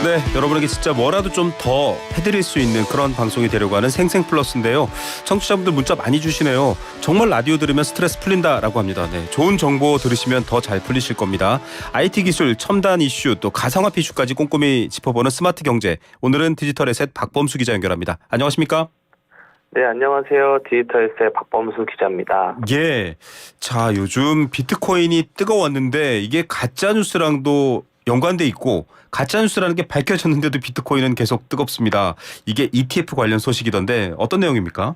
네, 여러분에게 진짜 뭐라도 좀 더 해드릴 수 있는 그런 방송이 되려고 하는 생생플러스인데요. 청취자분들 문자 많이 주시네요. 정말 라디오 들으면 스트레스 풀린다라고 합니다. 네, 좋은 정보 들으시면 더 잘 풀리실 겁니다. IT 기술, 첨단 이슈, 또 가상화폐 이슈까지 꼼꼼히 짚어보는 스마트 경제. 오늘은 디지털 에셋 박범수 기자 연결합니다. 안녕하십니까? 네, 안녕하세요. 디지털에셋 박범수 기자입니다. 예, 자 요즘 비트코인이 뜨거웠는데 이게 가짜뉴스랑도 연관돼 있고 가짜뉴스라는 게 밝혀졌는데도 비트코인은 계속 뜨겁습니다. 이게 ETF 관련 소식이던데 어떤 내용입니까?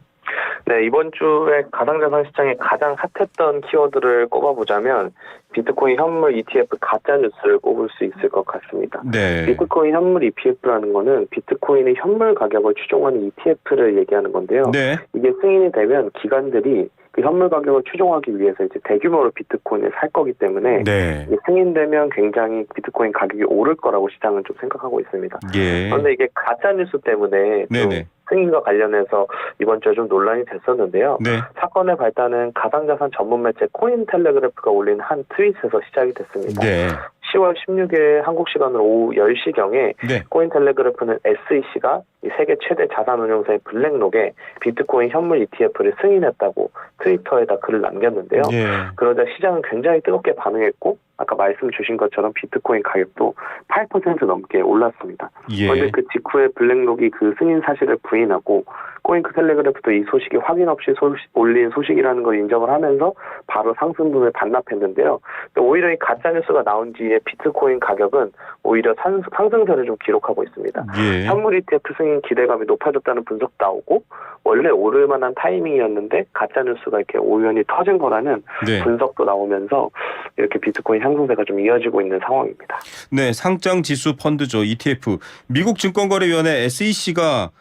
네, 이번 주에 가상자산 시장에 가장 핫했던 키워드를 꼽아보자면 비트코인 현물 ETF 가짜뉴스를 꼽을 수 있을 것 같습니다. 네. 비트코인 현물 ETF라는 거는 비트코인의 현물 가격을 추종하는 ETF를 얘기하는 건데요. 네. 이게 승인이 되면 기관들이 그 현물 가격을 추종하기 위해서 이제 대규모로 비트코인을 살 거기 때문에 네. 이게 승인되면 굉장히 비트코인 가격이 오를 거라고 시장은 좀 생각하고 있습니다. 예. 그런데 이게 가짜 뉴스 때문에 좀 네네. 승인과 관련해서 이번 주에 좀 논란이 됐었는데요. 네. 사건의 발단은 가상자산 전문 매체 코인텔레그래프가 올린 한 트윗에서 시작이 됐습니다. 네. 10월 16일 한국 시간으로 오후 10시경에 네. 코인텔레그래프는 SEC가 세계 최대 자산운용사의 블랙록에 비트코인 현물 ETF를 승인했다고 트위터에다 글을 남겼는데요. 예. 그러자 시장은 굉장히 뜨겁게 반응했고 아까 말씀 주신 것처럼 비트코인 가격도 8% 넘게 올랐습니다. 그런데 예. 그 직후에 블랙록이 그 승인 사실을 부인하고 코인텔레그래프도 이 소식이 확인 없이 올린 소식이라는 걸 인정을 하면서 바로 상승분을 반납했는데요. 오히려 이 가짜뉴스가 나온 뒤에 비트코인 가격은 오히려 상승세를 좀 기록하고 있습니다. 예. 현물 ETF 승인 기대감이 높아졌다는 분석도 나오고 원래 오를 만한 타이밍이었는데 가짜뉴스가 이렇게 우연히 터진 거라는 네. 분석도 나오면서 이렇게 비트코인 상승세가 좀 이어지고 있는 상황입니다. 네, 상장 지수 펀드죠. ETF. 미국 증권거래위원회 SEC가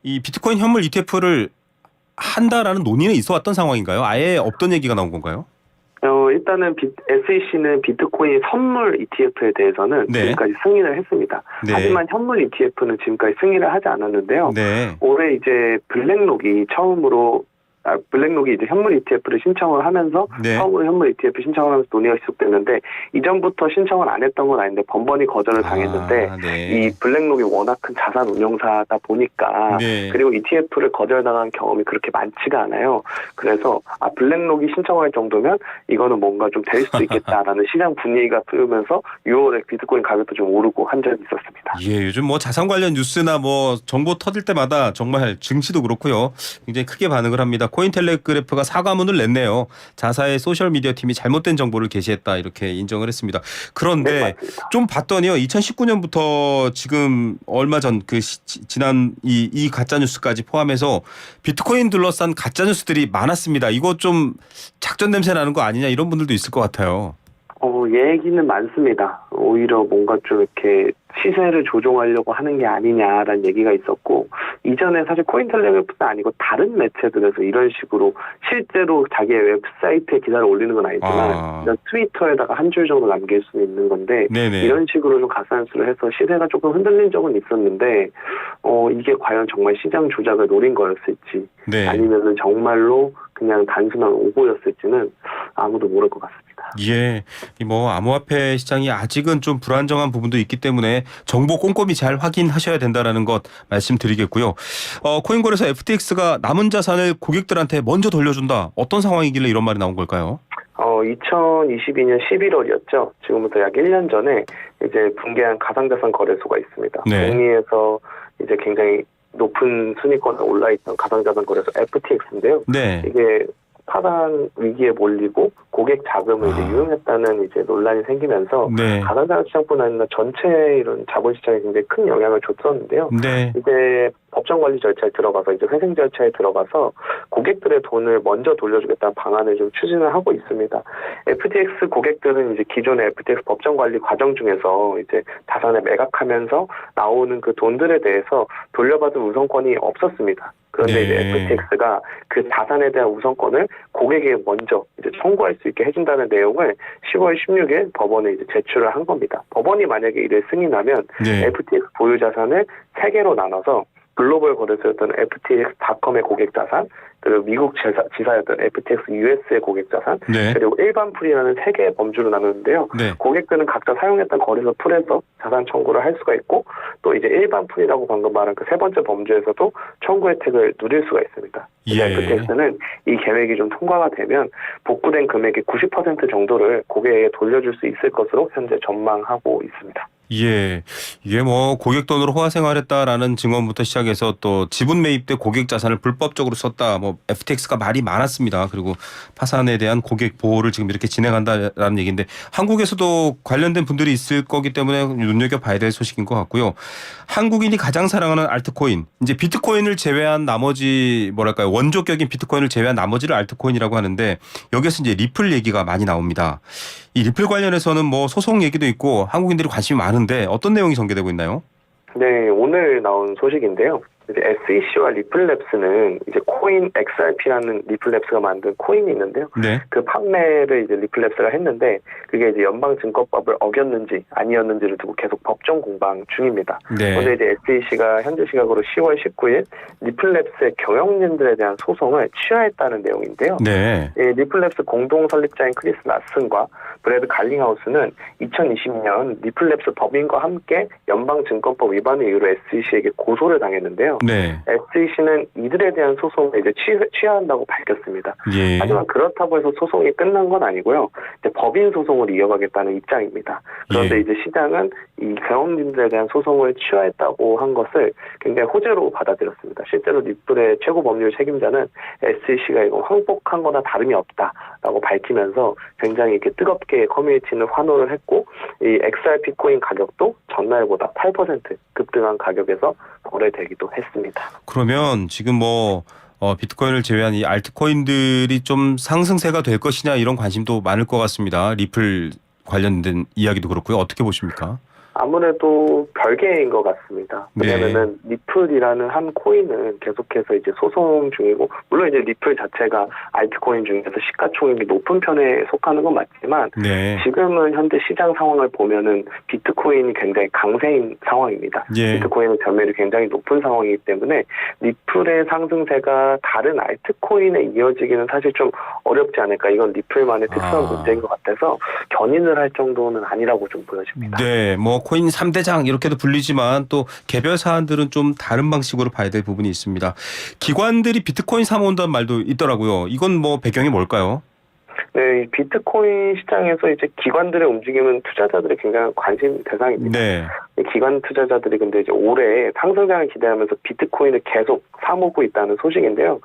이 비트코인 현물 ETF를 한다라는 논의는 있어 왔던 상황인가요? 아예 없던 얘기가 나온 건가요? 일단은 SEC는 비트코인 선물 ETF에 대해서는 네. 지금까지 승인을 했습니다. 네. 하지만 현물 ETF는 지금까지 승인을 하지 않았는데요. 네. 올해 이제 블랙록이 처음으로 블랙록이 이제 현물 ETF를 신청을 하면서 네. 처음으로 현물 ETF 신청을 하면서 논의가 지속됐는데 이전부터 신청을 안 했던 건 아닌데 번번이 거절을 당했는데 네. 이 블랙록이 워낙 큰 자산 운용사다 보니까 네. 그리고 ETF를 거절당한 경험이 그렇게 많지가 않아요. 그래서 블랙록이 신청할 정도면 이거는 뭔가 좀 될 수도 있겠다라는 시장 분위기가 흐르면서 6월에 비트코인 가격도 좀 오르고 한 적이 있었습니다. 예, 요즘 뭐 자산 관련 뉴스나 뭐 정보 터질 때마다 정말 증시도 그렇고요. 굉장히 크게 반응을 합니다. 코인텔레그래프가 사과문을 냈네요. 자사의 소셜미디어 팀이 잘못된 정보를 게시했다 이렇게 인정을 했습니다. 그런데 네, 맞습니다. 좀 봤더니요. 2019년부터 지금 얼마 전 그 지난 이 가짜 뉴스까지 포함해서 비트코인 둘러싼 가짜 뉴스들이 많았습니다. 이거 좀 작전 냄새 나는 거 아니냐 이런 분들도 있을 것 같아요. 얘기는 많습니다. 오히려 뭔가 좀 이렇게 시세를 조종하려고 하는 게 아니냐라는 얘기가 있었고 이전에 사실 코인텔레그래프는 아니고 다른 매체들에서 이런 식으로 실제로 자기의 웹사이트에 기사를 올리는 건 아니지만 그냥 트위터에다가 한 줄 정도 남길 수는 있는 건데 네네. 이런 식으로 좀 가짜뉴스를 해서 시세가 조금 흔들린 적은 있었는데 이게 과연 정말 시장 조작을 노린 거였을지 네. 아니면은 정말로 그냥 단순한 오보였을지는 아무도 모를 것 같습니다. 예, 뭐 암호화폐 시장이 아직은 좀 불안정한 부분도 있기 때문에 정보 꼼꼼히 잘 확인하셔야 된다라는 것 말씀드리겠고요. 코인거래소 FTX가 남은 자산을 고객들한테 먼저 돌려준다. 어떤 상황이길래 이런 말이 나온 걸까요? 2022년 11월이었죠. 지금부터 약 1년 전에 이제 붕괴한 가상자산 거래소가 있습니다. 네. 북미에서 이제 굉장히 높은 순위권에 올라있던 가상자산 거래소 FTX인데요. 네. 이게 파산 위기에 몰리고 고객 자금을 이제 유용했다는 이제 논란이 생기면서 네. 가상자산 시장뿐 아니라 전체 이런 자본 시장에 굉장히 큰 영향을 줬었는데요. 네. 이제 법정 관리 절차에 들어가서 이제 회생 절차에 들어가서 고객들의 돈을 먼저 돌려주겠다는 방안을 좀 추진을 하고 있습니다. FTX 고객들은 이제 기존의 FTX 법정 관리 과정 중에서 이제 자산을 매각하면서 나오는 그 돈들에 대해서 돌려받을 우선권이 없었습니다. 그런데 네. 이제 FTX가 그 자산에 대한 우선권을 고객에게 먼저 이제 청구할 수 있게 해준다는 내용을 10월 16일 법원에 이제 제출을 한 겁니다. 법원이 만약에 이를 승인하면 네. FTX 보유 자산을 3개로 나눠서 글로벌 거래소였던 FTX.com의 고객 자산, 그리고 미국 지사였던 FTX US의 고객 자산, 네. 그리고 일반 풀이라는 세 개의 범주로 나누는데요. 네. 고객들은 각자 사용했던 거래소 풀에서 자산 청구를 할 수가 있고, 또 이제 일반 풀이라고 방금 말한 그 세 번째 범주에서도 청구 혜택을 누릴 수가 있습니다. 예. FTX는 이 계획이 좀 통과가 되면 복구된 금액의 90% 정도를 고객에게 돌려줄 수 있을 것으로 현재 전망하고 있습니다. 예, 이게 뭐 고객 돈으로 호화 생활했다라는 증언부터 시작해서 또 지분 매입 때 고객 자산을 불법적으로 썼다. 뭐 FTX가 말이 많았습니다. 그리고 파산에 대한 고객 보호를 지금 이렇게 진행한다라는 얘기인데 한국에서도 관련된 분들이 있을 거기 때문에 눈여겨봐야 될 소식인 것 같고요. 한국인이 가장 사랑하는 알트코인, 이제 비트코인을 제외한 나머지 뭐랄까요, 원조격인 비트코인을 제외한 나머지를 알트코인이라고 하는데 여기서 이제 리플 얘기가 많이 나옵니다. 이 리플 관련해서는 뭐 소송 얘기도 있고 한국인들이 관심이 많은데 어떤 내용이 전개되고 있나요? 네, 오늘 나온 소식인데요. 이제 SEC와 리플랩스는 이제 코인 XRP라는 리플랩스가 만든 코인이 있는데요. 네. 그 판매를 이제 리플랩스가 했는데 그게 이제 연방증권법을 어겼는지 아니었는지를 두고 계속 법정 공방 중입니다. 네. 그런데 이제 SEC가 현재 시각으로 10월 19일 리플랩스의 경영진들에 대한 소송을 취하했다는 내용인데요. 네. 리플랩스 공동 설립자인 크리스 나슨과 브래드 갈링하우스는 2020년 리플랩스 법인과 함께 연방증권법 위반의 이유로 SEC에게 고소를 당했는데요. 네. SEC는 이들에 대한 소송을 이제 취하한다고 밝혔습니다. 예. 하지만 그렇다고 해서 소송이 끝난 건 아니고요. 이제 법인 소송을 이어가겠다는 입장입니다. 그런데 예. 이제 시장은 이 경영진들에 대한 소송을 취하했다고 한 것을 굉장히 호재로 받아들였습니다. 실제로 리플의 최고 법률 책임자는 SEC가 이거 항복한 거나 다름이 없다라고 밝히면서 굉장히 이렇게 뜨겁게 커뮤니티는 환호를 했고 이 XRP 코인 가격도 전날보다 8% 급등한 가격에서 거래되기도 했습니다. 그러면 지금 뭐 비트코인을 제외한 이 알트코인들이 좀 상승세가 될 것이냐 이런 관심도 많을 것 같습니다. 리플 관련된 이야기도 그렇고요. 어떻게 보십니까? 아무래도 별개인 것 같습니다. 왜냐면은 리플이라는 한 코인은 계속해서 이제 소송 중이고, 물론 이제 리플 자체가 알트코인 중에서 시가총액이 높은 편에 속하는 건 맞지만, 네. 지금은 현재 시장 상황을 보면은 비트코인이 굉장히 강세인 상황입니다. 예. 비트코인의 점유율이 굉장히 높은 상황이기 때문에 리플의 상승세가 다른 알트코인에 이어지기는 사실 좀 어렵지 않을까. 이건 리플만의 특수한 문제인 것 같아서 견인을 할 정도는 아니라고 좀 보여집니다. 네, 뭐 코인 3대장 이렇게도 불리지만 또 개별 사안들은 좀 다른 방식으로 봐야 될 부분이 있습니다. 기관들이 비트코인 사모은다는 말도 있더라고요. 이건 뭐 배경이 뭘까요? 네, 이 비트코인 시장에서 이제 기관들의 움직임은 투자자들의 굉장히 관심 대상입니다. 네. 기관 투자자들이 근데 이제 올해 상승장을 기대하면서 비트코인을 계속 사모고 있다는 소식인데요.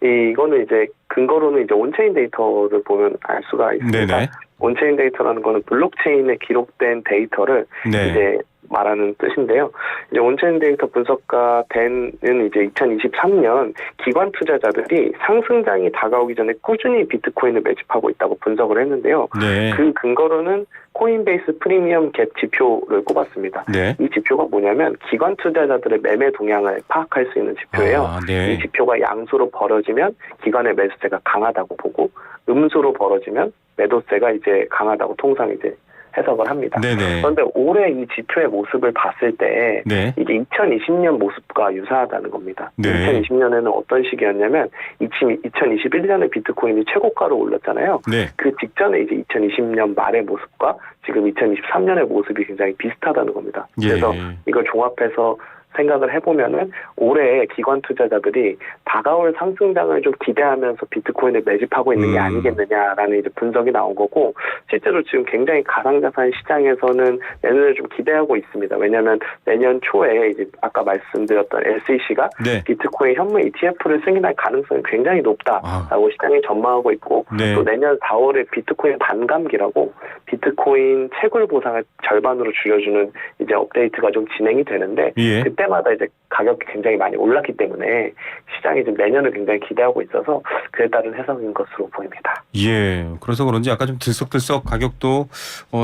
이거는 이제 근거로는 이제 온체인 데이터를 보면 알 수가 있습니다. 네네. 온체인 데이터라는 거는 블록체인에 기록된 데이터를 네. 이제 말하는 뜻인데요. 이제 온체인 데이터 분석가 댄은 이제 2023년 기관 투자자들이 상승장이 다가오기 전에 꾸준히 비트코인을 매집하고 있다고 분석을 했는데요. 네. 그 근거로는 코인베이스 프리미엄 갭 지표를 꼽았습니다. 네. 이 지표가 뭐냐면 기관 투자자들의 매매 동향을 파악할 수 있는 지표예요. 네. 이 지표가 양수로 벌어지면 기관의 매수세가 강하다고 보고 음수로 벌어지면 매도세가 이제 강하다고 통상 이제 해석을 합니다. 네네. 그런데 올해 이 지표의 모습을 봤을 때 네. 이게 2020년 모습과 유사하다는 겁니다. 네. 2020년에는 어떤 시기였냐면 2021년에 비트코인이 최고가로 올랐잖아요. 네. 그 직전에 이제 2020년 말의 모습과 지금 2023년의 모습이 굉장히 비슷하다는 겁니다. 그래서 예. 이걸 종합해서 생각을 해보면은 올해 기관 투자자들이 다가올 상승장을 좀 기대하면서 비트코인을 매집하고 있는 게 아니겠느냐라는 이제 분석이 나온 거고, 실제로 지금 굉장히 가상자산 시장에서는 내년을 좀 기대하고 있습니다. 왜냐하면 내년 초에 이제 아까 말씀드렸던 SEC가 네. 비트코인 현물 ETF를 승인할 가능성이 굉장히 높다라고 시장이 전망하고 있고, 네. 또 내년 4월에 비트코인 반감기라고 비트코인 채굴 보상을 절반으로 줄여주는 이제 업데이트가 좀 진행이 되는데, 예. 그때마다 이제 가격이 굉장히 많이 올랐기 때문에 시장이 지금 내년을 굉장히 기대하고 있어서 그에 따른 해석인 것으로 보입니다. 예. 그래서 그런지 약간 좀 들썩들썩 가격도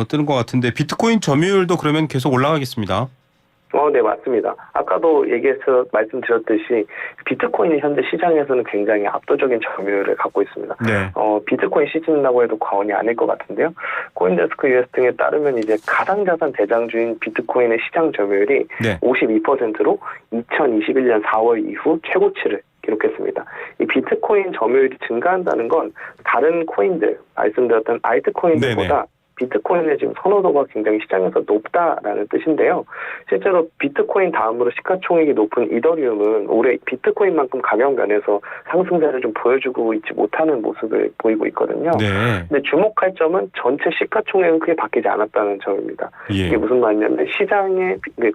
뜨는 것 같은데 비트코인 점유율도 그러면 계속 올라가겠습니다. 네, 맞습니다. 아까도 말씀드렸듯이 비트코인이 현재 시장에서는 굉장히 압도적인 점유율을 갖고 있습니다. 네. 비트코인 시즌이라고 해도 과언이 아닐 것 같은데요. 코인데스크 US 등에 따르면 이제 가상자산 대장주인 비트코인의 시장 점유율이 네. 52%로 2021년 4월 이후 최고치를 기록했습니다. 이 비트코인 점유율이 증가한다는 건 다른 코인들, 말씀드렸던 알트코인들보다 네네. 비트코인의 지금 선호도가 굉장히 시장에서 높다라는 뜻인데요. 실제로 비트코인 다음으로 시가총액이 높은 이더리움은 올해 비트코인만큼 가격 면에서 상승세를 좀 보여주고 있지 못하는 모습을 보이고 있거든요. 네. 근데 주목할 점은 전체 시가총액은 크게 바뀌지 않았다는 점입니다. 예. 이게 무슨 말이냐면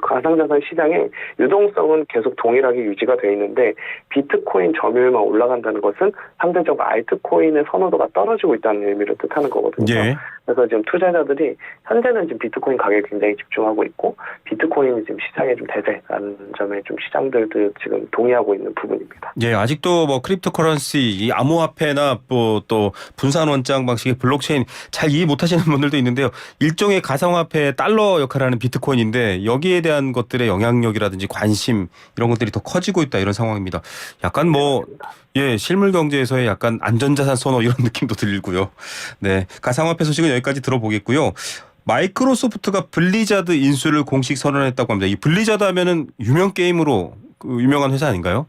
가상자산 시장의 유동성은 계속 동일하게 유지가 돼 있는데 비트코인 점유율만 올라간다는 것은 상대적으로 알트코인의 선호도가 떨어지고 있다는 의미를 뜻하는 거거든요. 예. 그래서 지금 투자자들이 현재는 지금 비트코인 가격에 굉장히 집중하고 있고 비트코인이 지금 시장의 좀 대세라는 점에 좀 시장들도 지금 동의하고 있는 부분입니다. 예, 아직도 뭐 크립토커런시, 이 암호화폐나 또 분산 원장 방식의 블록체인 잘 이해 못하시는 분들도 있는데요. 일종의 가상화폐 달러 역할을 하는 비트코인인데 여기에 대한 것들의 영향력이라든지 관심 이런 것들이 더 커지고 있다 이런 상황입니다. 약간 뭐 실물 경제에서의 약간 안전자산 선호 이런 느낌도 들고요. 네, 가상화폐 소식은 여기까지 들어보겠고요. 마이크로소프트가 블리자드 인수를 공식 선언했다고 합니다. 이 블리자드 하면은 유명 게임으로 유명한 회사 아닌가요?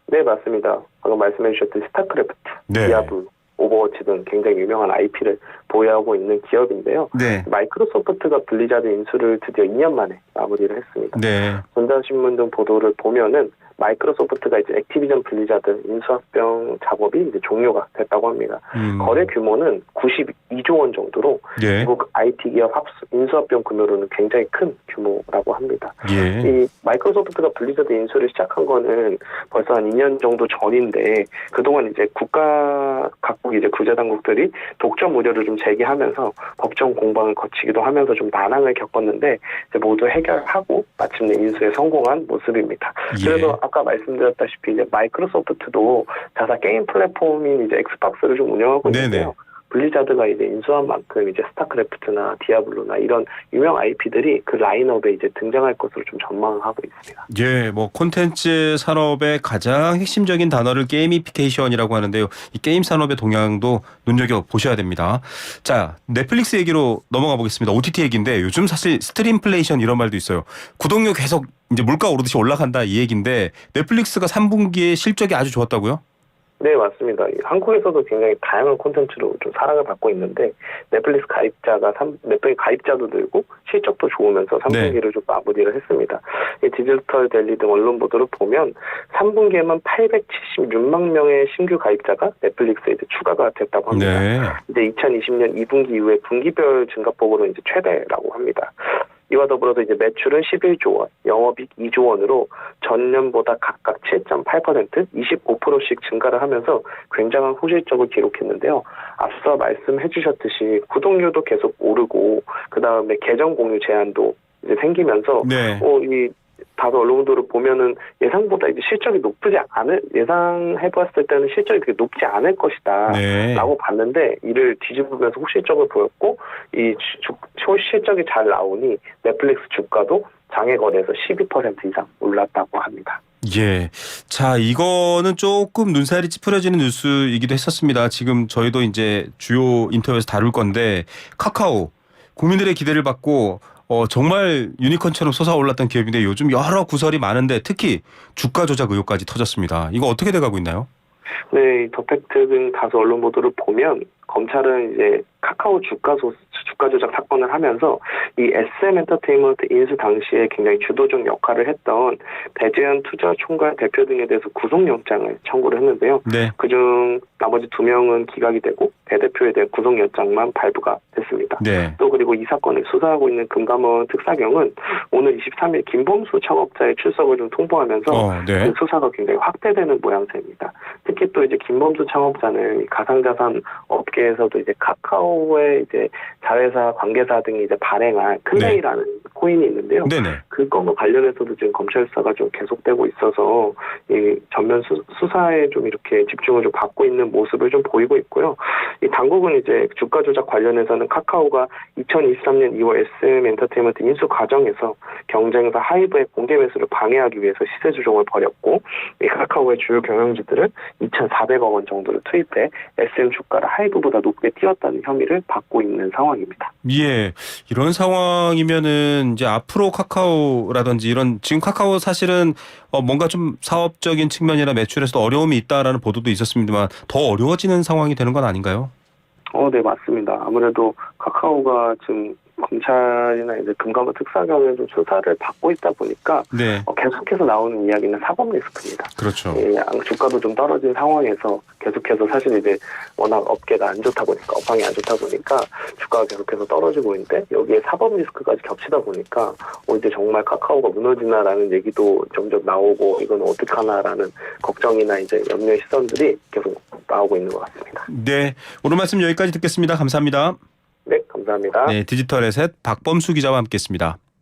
네, 맞습니다. 방금 말씀해 주셨던 스타크래프트, 네. 디아블로, 오버워치 등 굉장히 유명한 IP를 보유하고 있는 기업인데요. 네. 마이크로소프트가 블리자드 인수를 드디어 2년 만에 마무리를 했습니다. 네. 전자신문 등 보도를 보면은 마이크로소프트가 이제 액티비전 블리자드 인수합병 작업이 이제 종료가 됐다고 합니다. 거래 규모는 92조 원 정도로 예. 미국 IT 기업 인수합병 규모로는 굉장히 큰 규모라고 합니다. 예. 이 마이크로소프트가 블리자드 인수를 시작한 거는 벌써 한 2년 정도 전인데 그동안 이제 각국 이제 구제 당국들이 독점 우려를 좀 제기하면서 법정 공방을 거치기도 하면서 좀 난항을 겪었는데 이제 모두 해결하고 마침내 인수에 성공한 모습입니다. 예. 그래서 아까 말씀드렸다시피 이제 마이크로소프트도 자사 게임 플랫폼인 이제 엑스박스를 좀 운영하고 있는데요. 네네. 블리자드가 이제 인수한 만큼 이제 스타크래프트나 디아블로나 이런 유명 IP들이 그 라인업에 이제 등장할 것으로 좀 전망하고 있습니다. 예, 뭐 콘텐츠 산업의 가장 핵심적인 단어를 게이미피케이션이라고 하는데요. 이 게임 산업의 동향도 눈여겨 보셔야 됩니다. 자, 넷플릭스 얘기로 넘어가 보겠습니다. OTT 얘기인데 요즘 사실 스트림플레이션 이런 말도 있어요. 구독료 계속 이제 물가 오르듯이 올라간다 이 얘기인데 넷플릭스가 3분기에 실적이 아주 좋았다고요? 네, 맞습니다. 한국에서도 굉장히 다양한 콘텐츠로 좀 사랑을 받고 있는데 넷플릭스 가입자도 늘고 실적도 좋으면서 3분기를 좀 마무리를 했습니다. 디지털 델리 등 언론 보도를 보면 3분기에만 876만 명의 신규 가입자가 넷플릭스에 이제 추가가 됐다고 합니다. 네. 이제 2020년 2분기 이후에 분기별 증가폭으로 이제 최대라고 합니다. 이와 더불어서 이제 매출은 11조 원, 영업이익 2조 원으로 전년보다 각각 7.8%, 25%씩 증가를 하면서 굉장한 호실적을 기록했는데요. 앞서 말씀해 주셨듯이 구독료도 계속 오르고 그다음에 계정 공유 제한도 이제 생기면서 네. 이 다소 언론 보도를 보면은 예상보다 이제 실적이 예상해봤을 때는 실적이 그렇게 높지 않을 것이다. 네. 라고 봤는데 이를 뒤집으면서 호실적을 보였고 이 실적이 잘 나오니 넷플릭스 주가도 장외 거래에서 12% 이상 올랐다고 합니다. 예. 자, 이거는 조금 눈살이 찌푸려지는 뉴스이기도 했었습니다. 지금 저희도 이제 주요 인터뷰에서 다룰 건데 카카오 국민들의 기대를 받고 정말 유니콘처럼 솟아올랐던 기업인데 요즘 여러 구설이 많은데 특히 주가 조작 의혹까지 터졌습니다. 이거 어떻게 돼가고 있나요? 네, 더팩트 등 다수 언론 보도를 보면 검찰은 이제 카카오 주가 조작 사건을 하면서 이 SM엔터테인먼트 인수 당시에 굉장히 주도적 역할을 했던 배재현 투자총괄 대표 등에 대해서 구속영장을 청구를 했는데요. 네. 그중 나머지 2명은 기각이 되고 배 대표에 대한 구속영장만 발부가 됐습니다. 네. 또 그리고 이 사건을 수사하고 있는 금감원 특사경은 오늘 23일 김범수 창업자의 출석을 좀 통보하면서 네. 그 수사가 굉장히 확대되는 모양새입니다. 특히 또 이제 김범수 창업자는 가상자산 업계에서도 이제 카카오의 이제 자회사 관계사 등이 이제 발행한 클레이라는 코인이 있는데요. 네네. 그 그 건과 관련해서도 지금 검찰 수사가 좀 계속되고 있어서 이 전면 수사에 좀 이렇게 집중을 좀 받고 있는 모습을 좀 보이고 있고요. 이 당국은 이제 주가 조작 관련해서는 카카오가 2023년 2월 SM 엔터테인먼트 인수 과정에서 경쟁사 하이브의 공개 매수를 방해하기 위해서 시세 조정을 벌였고, 이 카카오의 주요 경영주들은 2,400억 원 정도를 투입해 SM 주가를 하이브보다 높게 띄웠다는 혐의를 받고 있는 상황입니다. 예, 이런 상황이면은 이제 앞으로 카카오라든지 이런 지금 카카오 사실은 뭔가 좀 사업적인 측면이나 매출에서도 어려움이 있다라는 보도도 있었습니다만 더 어려워지는 상황이 되는 건 아닌가요? 네, 맞습니다. 아무래도 카카오가 지금 검찰이나 이제 금감원 특사경에 좀 수사를 받고 있다 보니까 네, 계속해서 나오는 이야기는 사법 리스크입니다. 그렇죠. 주가도 좀 떨어진 상황에서 계속해서 사실 이제 워낙 업계가 안 좋다 보니까, 업황이 안 좋다 보니까 주가가 계속해서 떨어지고 있는데 여기에 사법 리스크까지 겹치다 보니까 이제 정말 카카오가 무너지나라는 얘기도 점점 나오고 이건 어떡하나라는 걱정이나 이제 염려의 시선들이 계속 나오고 있는 것 같습니다. 네, 오늘 말씀 여기까지 듣겠습니다. 감사합니다. 네, 감사합니다. 네, 디지털 에셋 박범수 기자와 함께했습니다.